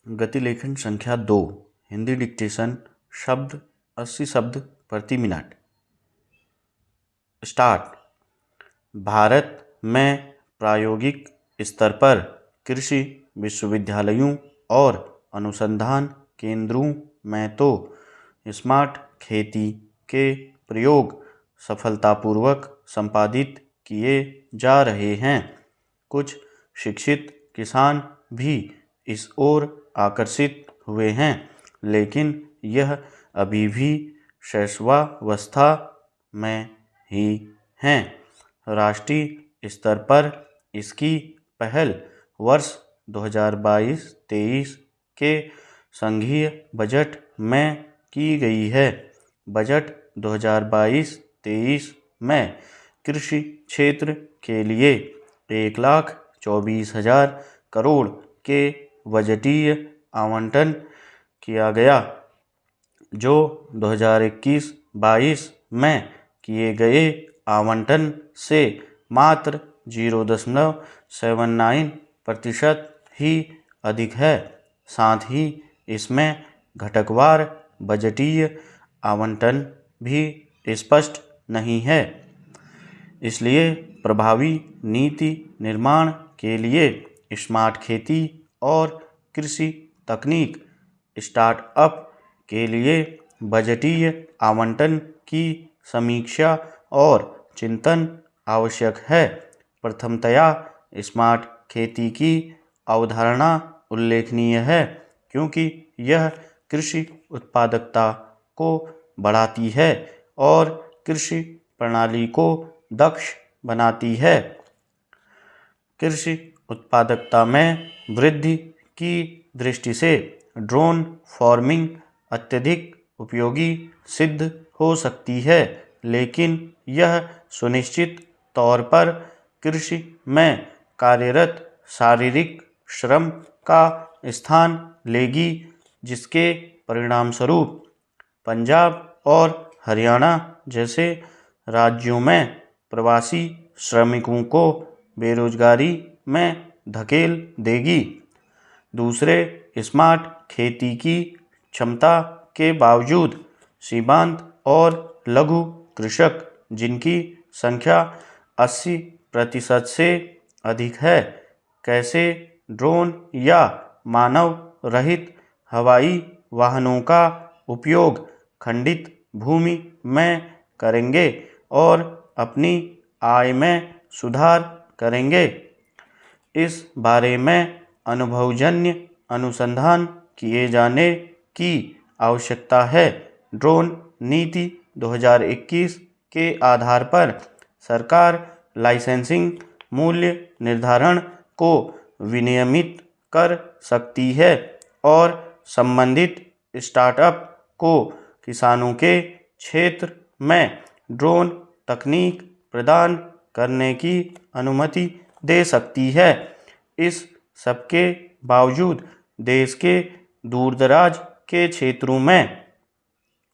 गतिलेखन संख्या 2 हिंदी डिक्टेशन शब्द 80 शब्द प्रति मिनट। स्टार्ट। भारत में प्रायोगिक स्तर पर कृषि विश्वविद्यालयों और अनुसंधान केंद्रों में तो स्मार्ट खेती के प्रयोग सफलतापूर्वक संपादित किए जा रहे हैं। कुछ शिक्षित किसान भी इस ओर आकर्षित हुए हैं, लेकिन यह अभी भी शैशवावस्था में ही हैं। राष्ट्रीय स्तर पर इसकी पहल वर्ष 2022-23 के संघीय बजट में की गई है। बजट 2022-23 में कृषि क्षेत्र के लिए 1,24,000 करोड़ के बजटीय आवंटन किया गया, जो 2021-22 में किए गए आवंटन से मात्र 0.79% ही अधिक है। साथ ही इसमें घटकवार बजटीय आवंटन भी स्पष्ट नहीं है। इसलिए प्रभावी नीति निर्माण के लिए स्मार्ट खेती और कृषि तकनीक स्टार्टअप के लिए बजटीय आवंटन की समीक्षा और चिंतन आवश्यक है। प्रथमतया स्मार्ट खेती की अवधारणा उल्लेखनीय है, क्योंकि यह कृषि उत्पादकता को बढ़ाती है और कृषि प्रणाली को दक्ष बनाती है। कृषि उत्पादकता में वृद्धि की दृष्टि से ड्रोन फार्मिंग अत्यधिक उपयोगी सिद्ध हो सकती है, लेकिन यह सुनिश्चित तौर पर कृषि में कार्यरत शारीरिक श्रम का स्थान लेगी, जिसके परिणामस्वरूप पंजाब और हरियाणा जैसे राज्यों में प्रवासी श्रमिकों को बेरोजगारी में धकेल देगी। दूसरे, स्मार्ट खेती की क्षमता के बावजूद सीमांत और लघु कृषक, जिनकी संख्या 80% से अधिक है, कैसे ड्रोन या मानव रहित हवाई वाहनों का उपयोग खंडित भूमि में करेंगे और अपनी आय में सुधार करेंगे। इस बारे में अनुभवजन्य अनुसंधान किए जाने की आवश्यकता है। ड्रोन नीति 2021 के आधार पर सरकार लाइसेंसिंग मूल्य निर्धारण को विनियमित कर सकती है और संबंधित स्टार्टअप को किसानों के क्षेत्र में ड्रोन तकनीक प्रदान करने की अनुमति दे सकती है। इस सबके बावजूद देश के दूरदराज के क्षेत्रों में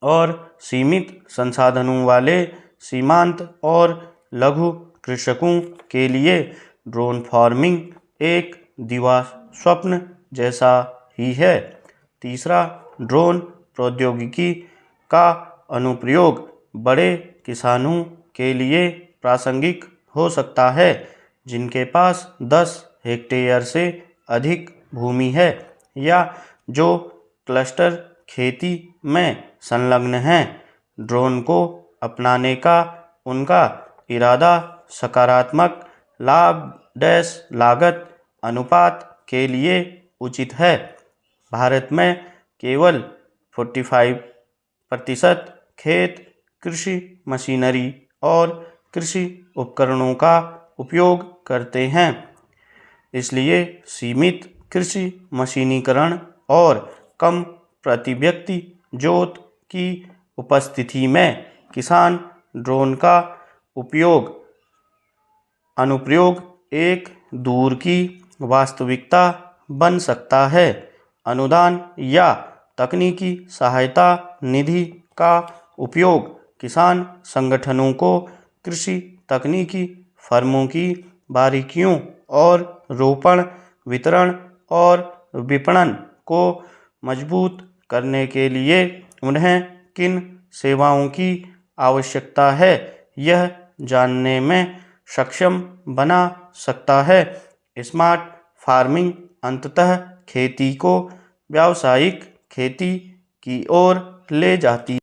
और सीमित संसाधनों वाले सीमांत और लघु कृषकों के लिए ड्रोन फार्मिंग एक दिवास्वप्न जैसा ही है। तीसरा, ड्रोन प्रौद्योगिकी का अनुप्रयोग बड़े किसानों के लिए प्रासंगिक हो सकता है, जिनके पास 10 हेक्टेयर से अधिक भूमि है या जो क्लस्टर खेती में संलग्न हैं। ड्रोन को अपनाने का उनका इरादा सकारात्मक लाभ-लागत अनुपात के लिए उचित है। भारत में केवल 45% खेत कृषि मशीनरी और कृषि उपकरणों का उपयोग करते हैं। इसलिए सीमित कृषि मशीनीकरण और कम प्रति व्यक्ति जोत की उपस्थिति में किसान ड्रोन का अनुप्रयोग एक दूर की वास्तविकता बन सकता है। अनुदान या तकनीकी सहायता निधि का उपयोग किसान संगठनों को कृषि तकनीकी फर्मों की बारीकियों और रोपण, वितरण और विपणन को मजबूत करने के लिए उन्हें किन सेवाओं की आवश्यकता है, यह जानने में सक्षम बना सकता है। स्मार्ट फार्मिंग अंततः खेती को व्यावसायिक खेती की ओर ले जाती